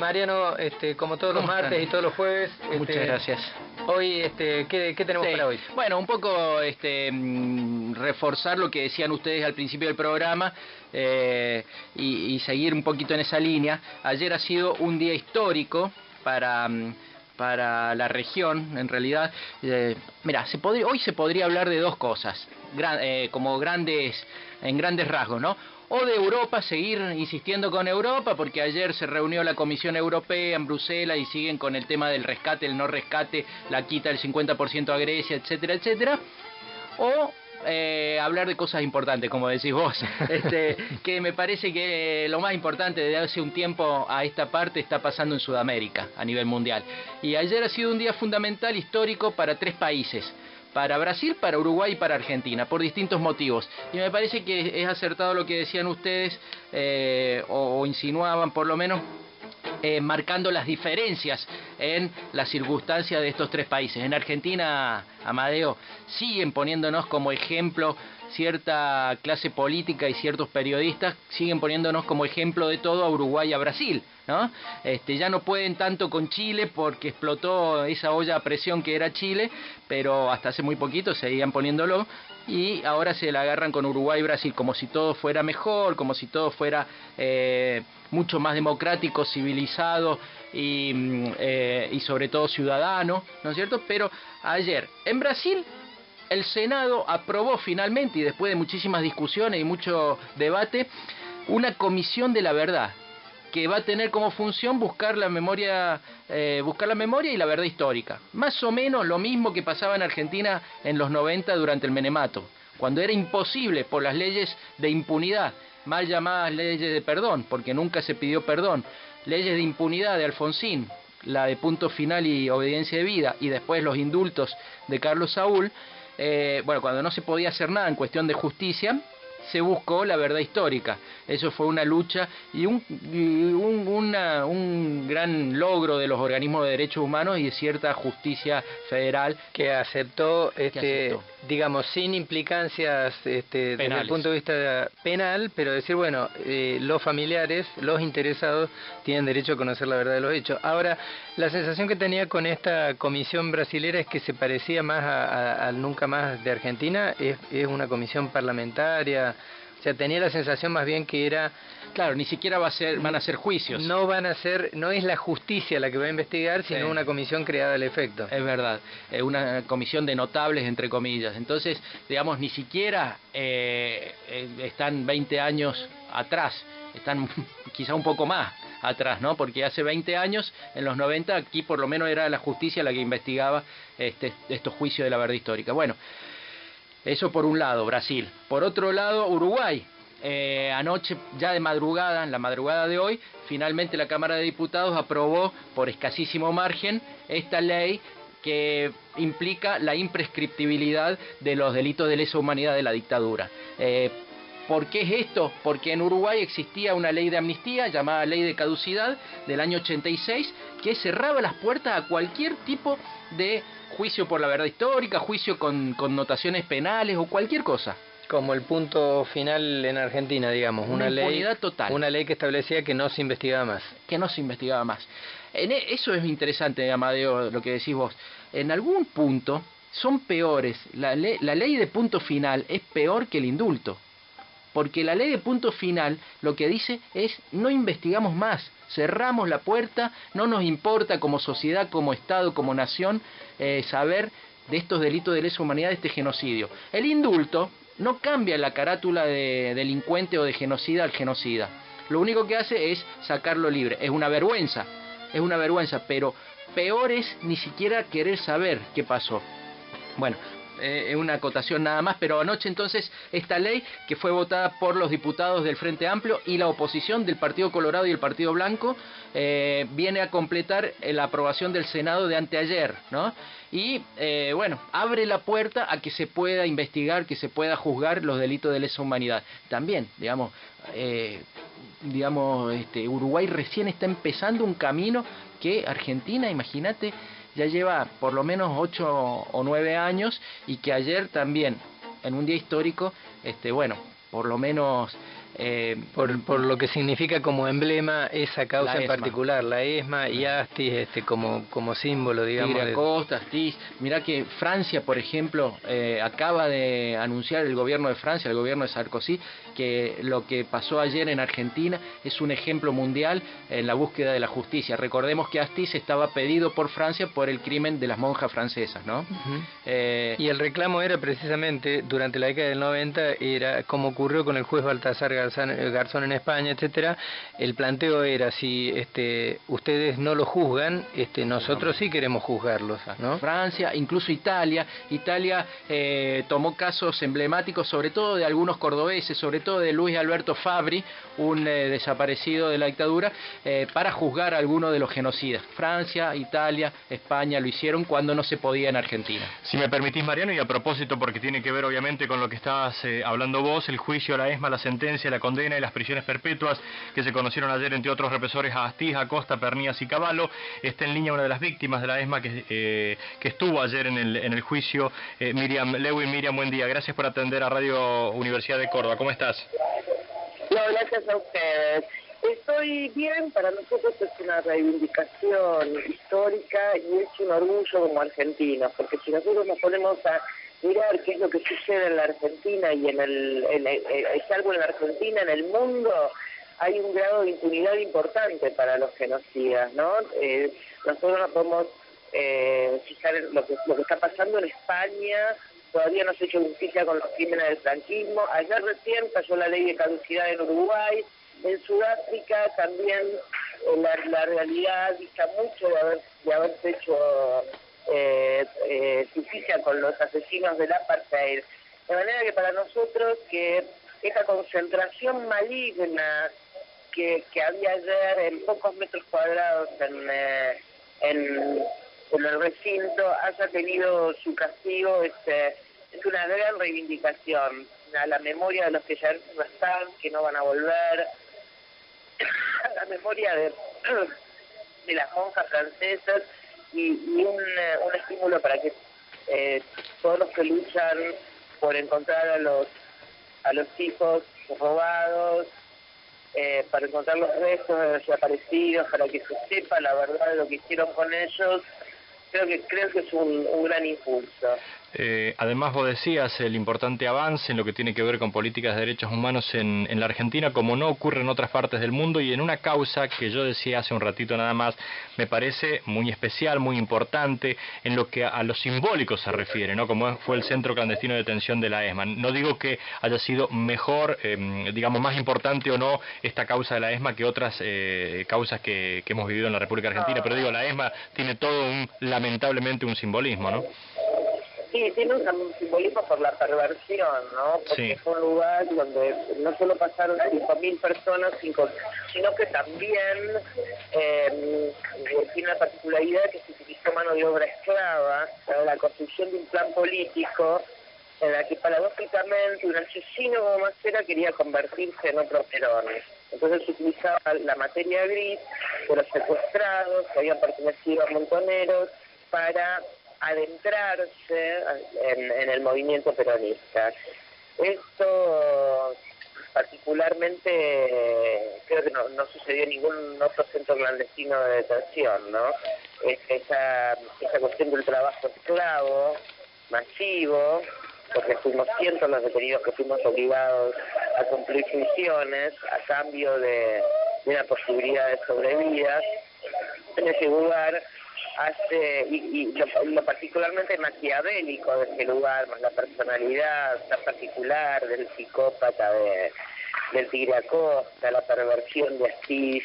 Mariano, como todos los martes y todos los jueves. Muchas gracias. Hoy, ¿qué tenemos para hoy? Bueno, un poco reforzar lo que decían ustedes al principio del programa y seguir un poquito en esa línea. Ayer ha sido un día histórico para la región, en realidad. Mira, hoy se podría hablar de dos cosas, en grandes rasgos, ¿no? O de Europa, seguir insistiendo con Europa, porque ayer se reunió la Comisión Europea en Bruselas y siguen con el tema del rescate, el no rescate, la quita del 50% a Grecia, etcétera, etcétera. O hablar de cosas importantes, como decís vos, que me parece que lo más importante de hace un tiempo a esta parte está pasando en Sudamérica, a nivel mundial. Y ayer ha sido un día fundamental, histórico, para tres países. Para Brasil, para Uruguay y para Argentina, por distintos motivos. Y me parece que es acertado lo que decían ustedes, o insinuaban por lo menos, marcando las diferencias en las circunstancias de estos tres países. En Argentina, Amadeo, siguen poniéndonos como ejemplo cierta clase política y ciertos periodistas, siguen poniéndonos como ejemplo de todo a Uruguay y a Brasil, ¿no? Ya no pueden tanto con Chile porque explotó esa olla a presión que era Chile, pero hasta hace muy poquito seguían poniéndolo, y ahora se la agarran con Uruguay y Brasil, como si todo fuera mejor, como si todo fuera mucho más democrático, civilizado y sobre todo ciudadano, ¿no es cierto? Pero ayer, en Brasil, el Senado aprobó finalmente, y después de muchísimas discusiones y mucho debate, una comisión de la verdad, que va a tener como función buscar la memoria y la verdad histórica. Más o menos lo mismo que pasaba en Argentina en los 90 durante el menemato, cuando era imposible por las leyes de impunidad, mal llamadas leyes de perdón, porque nunca se pidió perdón, leyes de impunidad de Alfonsín, la de punto final y obediencia de vida, y después los indultos de Carlos Saúl. Cuando no se podía hacer nada en cuestión de justicia, se buscó la verdad histórica. Eso fue una lucha y un gran logro de los organismos de derechos humanos y de cierta justicia federal que aceptó, digamos, sin implicancias desde el punto de vista penal, pero decir, bueno, los familiares, los interesados tienen derecho a conocer la verdad de los hechos. Ahora, la sensación que tenía con esta comisión brasilera es que se parecía más al Nunca Más de Argentina. Es una comisión parlamentaria. O sea, tenía la sensación más bien que era... Claro, ni siquiera van a ser juicios. No es la justicia la que va a investigar, sino una comisión creada al efecto. Es verdad, una comisión de notables, entre comillas. Entonces, digamos, ni siquiera están 20 años atrás, están quizá un poco más atrás, ¿no? Porque hace 20 años, en los 90, aquí por lo menos era la justicia la que investigaba estos juicios de la verdad histórica. Bueno, eso por un lado, Brasil. Por otro lado, Uruguay. Anoche, ya de madrugada, en la madrugada de hoy, finalmente la Cámara de Diputados aprobó por escasísimo margen esta ley que implica la imprescriptibilidad de los delitos de lesa humanidad de la dictadura. ¿Por qué es esto? Porque en Uruguay existía una ley de amnistía llamada Ley de Caducidad del año 86 que cerraba las puertas a cualquier tipo de juicio por la verdad histórica, juicio con connotaciones penales o cualquier cosa. Como el punto final en Argentina, digamos, una impunidad ley total. Una ley que establecía que no se investigaba más. Que no se investigaba más. Eso es interesante, Amadeo, lo que decís vos. En algún punto son peores. La ley de punto final es peor que el indulto. Porque la ley de punto final lo que dice es no investigamos más, cerramos la puerta, no nos importa como sociedad, como Estado, como nación, saber de estos delitos de lesa humanidad, de este genocidio. El indulto no cambia la carátula de delincuente o de genocida al genocida. Lo único que hace es sacarlo libre. Es una vergüenza, pero peor es ni siquiera querer saber qué pasó. Bueno, es una acotación nada más, pero anoche entonces esta ley que fue votada por los diputados del Frente Amplio y la oposición del Partido Colorado y el Partido Blanco viene a completar la aprobación del Senado de anteayer, ¿no? Y abre la puerta a que se pueda investigar, que se pueda juzgar los delitos de lesa humanidad. También, Uruguay recién está empezando un camino que Argentina, imagínate, ya lleva por lo menos 8 o 9 años, y que ayer también, en un día histórico, por lo menos por lo que significa como emblema esa causa en particular, la ESMA y Astis como símbolo, digamos. Costa, Astis. Mirá que Francia, por ejemplo, acaba de anunciar el gobierno de Francia, el gobierno de Sarkozy, que lo que pasó ayer en Argentina es un ejemplo mundial en la búsqueda de la justicia. Recordemos que Astis estaba pedido por Francia por el crimen de las monjas francesas, ¿no? Y el reclamo era precisamente, durante la década del 90, era como ocurrió con el juez Baltasar Garzón en España, etcétera. El planteo era, si ustedes no lo juzgan, nosotros sí queremos juzgarlos, ¿no? Francia, incluso Italia tomó casos emblemáticos, sobre todo de algunos cordobeses, sobre todo de Luis Alberto Fabri, un desaparecido de la dictadura, para juzgar a algunos de los genocidas. Francia, Italia, España lo hicieron cuando no se podía en Argentina. Si me permitís, Mariano, y a propósito, porque tiene que ver obviamente con lo que estabas hablando vos, el juicio a la ESMA, la sentencia, la condena y las prisiones perpetuas que se conocieron ayer, entre otros represores, a Astiz, Acosta, Pernías y Cavallo. Está en línea una de las víctimas de la ESMA que estuvo ayer en el juicio, Miriam Lewin. Miriam, buen día. Gracias por atender a Radio Universidad de Córdoba. ¿Cómo estás? No, gracias a ustedes. Estoy bien, para nosotros es una reivindicación histórica y es un orgullo como argentinos, porque si nosotros nos ponemos a mirar qué es lo que sucede en la Argentina y salvo en la Argentina, en el mundo, hay un grado de impunidad importante para los genocidas, ¿no? Nosotros nos podemos fijar en lo que está pasando en España. Todavía no se ha hecho justicia con los crímenes del franquismo. Ayer recién cayó la ley de caducidad en Uruguay. En Sudáfrica también la realidad dista mucho de haberse hecho justicia con los asesinos del apartheid. De manera que para nosotros que esa concentración maligna que había ayer en pocos metros cuadrados en el recinto haya tenido su castigo es una gran reivindicación a la memoria de los que ya no están, que no van a volver, a la memoria de las monjas francesas y un estímulo para que todos los que luchan por encontrar a los hijos robados, para encontrar los restos de los desaparecidos, para que se sepa la verdad de lo que hicieron con ellos, creo que es un gran impulso. Además, vos decías el importante avance en lo que tiene que ver con políticas de derechos humanos en la Argentina, como no ocurre en otras partes del mundo, y en una causa que yo decía hace un ratito nada más, me parece muy especial, muy importante, en lo que a lo simbólico se refiere, ¿no? Como fue el centro clandestino de detención de la ESMA. No digo que haya sido mejor, digamos, más importante o no esta causa de la ESMA que otras causas que hemos vivido en la República Argentina, pero digo, la ESMA tiene todo lamentablemente un simbolismo, ¿no? Sí, tiene un simbolismo por la perversión, ¿no? Porque es un lugar donde no solo pasaron 5.000 personas, sino que también tiene la particularidad que se utilizó mano de obra esclava para la construcción de un plan político en la que paradójicamente un asesino como Macera quería convertirse en otro Perón. Entonces se utilizaba la materia gris de los secuestrados que habían pertenecido a montoneros para adentrarse en el movimiento peronista. Esto particularmente creo que no sucedió en ningún otro centro clandestino de detención, ¿no? Esa cuestión del trabajo esclavo, masivo, porque fuimos cientos los detenidos que fuimos obligados a cumplir funciones a cambio de una posibilidad de sobrevida. En ese lugar lo particularmente maquiavélico de ese lugar, más la personalidad tan particular del psicópata del Tigre Acosta, la perversión de Astiz,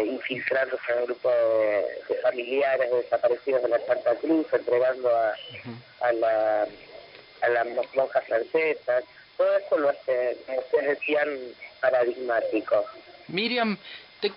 infiltrándose en el grupo de familiares de desaparecidos de la Santa Cruz, entregando a las monjas francesas. Todo esto lo hace, como ustedes decían, paradigmático. Miriam, te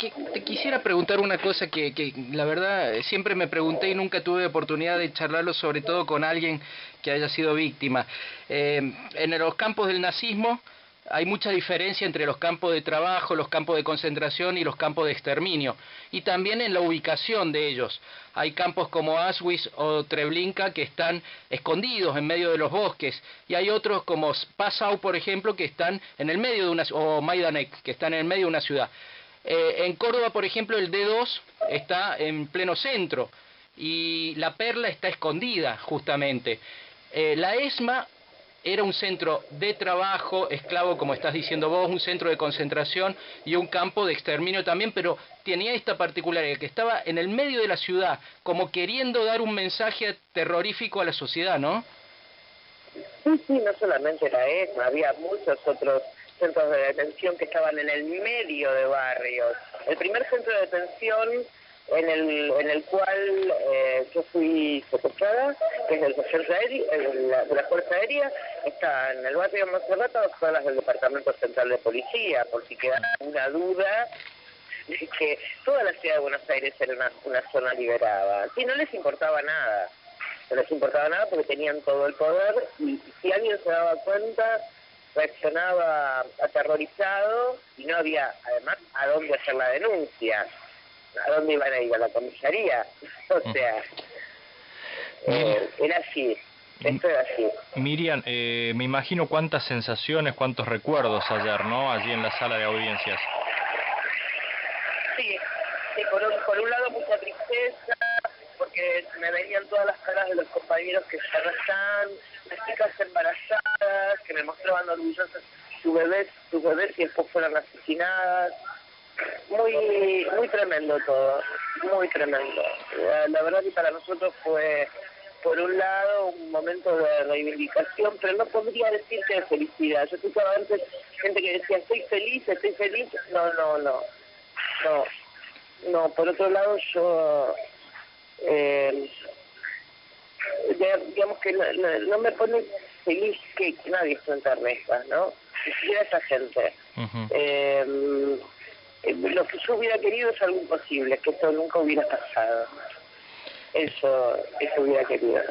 quisiera preguntar una cosa que la verdad siempre me pregunté y nunca tuve oportunidad de charlarlo, sobre todo con alguien que haya sido víctima. En los campos del nazismo hay mucha diferencia entre los campos de trabajo, los campos de concentración y los campos de exterminio, y también en la ubicación de ellos. Hay campos como Auschwitz o Treblinka que están escondidos en medio de los bosques, y hay otros como Passau, por ejemplo, que están en el medio de una, o Majdanek, que están en el medio de una ciudad. En Córdoba, por ejemplo, el D2 está en pleno centro, y La Perla está escondida, justamente. La ESMA era un centro de trabajo esclavo, como estás diciendo vos, un centro de concentración y un campo de exterminio también, pero tenía esta particularidad, que estaba en el medio de la ciudad, como queriendo dar un mensaje terrorífico a la sociedad, ¿no? Sí, no solamente la ESMA, había muchos otros centros de detención que estaban en el medio de barrios. El primer centro de detención en el cual yo fui secuestrada, que es el centro aéreo, de la Fuerza Aérea, está en el barrio de Monserrata, a 2 cuadras del Departamento Central de Policía, por si queda una duda de que toda la ciudad de Buenos Aires era una zona liberada. Sí, no les importaba nada, no les importaba nada porque tenían todo el poder, y si alguien se daba cuenta, reaccionaba aterrorizado, y no había, además, a dónde hacer la denuncia. ¿A dónde iban a ir? ¿A la comisaría? O sea, era así, esto era así. Miriam, me imagino cuántas sensaciones, cuántos recuerdos ayer, ¿no? Allí en la sala de audiencias. Sí, por un lado mucha tristeza, porque me venían todas las caras de los compañeros que ya no están, las chicas embarazadas, que me mostraban orgullosas sus bebés y después fueron asesinadas. Muy tremendo todo, muy tremendo. La verdad que para nosotros fue, por un lado, un momento de reivindicación, pero no podría decir que de felicidad. Yo escuchaba antes gente que decía, estoy feliz. No, por otro lado yo, digamos que no me pone feliz que nadie esté en Ternestas, ¿no? Ni siquiera esa gente. Lo que yo hubiera querido es algo imposible, que esto nunca hubiera pasado. Eso hubiera querido.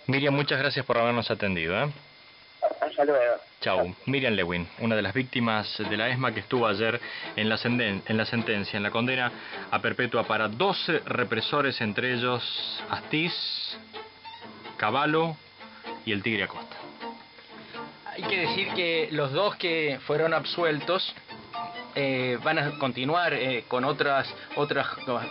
Miriam, muchas gracias por habernos atendido, ¿eh? Hasta luego. Chau. Miriam Lewin, una de las víctimas de la ESMA que estuvo ayer en la sentencia, en la condena a perpetua para 12 represores, entre ellos Astiz, Cavallo y el Tigre Acosta. Hay que decir que los dos que fueron absueltos van a continuar con otras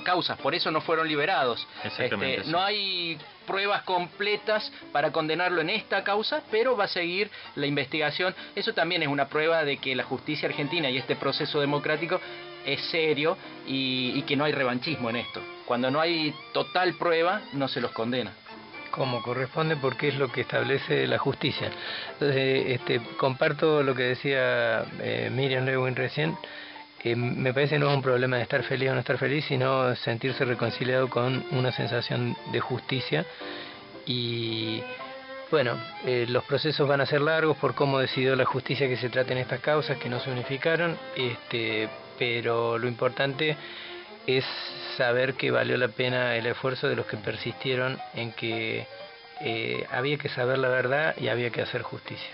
causas, por eso no fueron liberados. Exactamente, sí. No hay pruebas completas para condenarlo en esta causa, pero va a seguir la investigación. Eso también es una prueba de que la justicia argentina y este proceso democrático es serio y que no hay revanchismo en esto. Cuando no hay total prueba, no se los condena. Como corresponde, porque es lo que establece la justicia. Entonces, comparto lo que decía Miriam Lewin recién. Me parece que no es un problema de estar feliz o no estar feliz, sino sentirse reconciliado con una sensación de justicia. Y bueno, los procesos van a ser largos por cómo decidió la justicia que se traten estas causas, que no se unificaron, pero lo importante es saber que valió la pena el esfuerzo de los que persistieron en que había que saber la verdad y había que hacer justicia.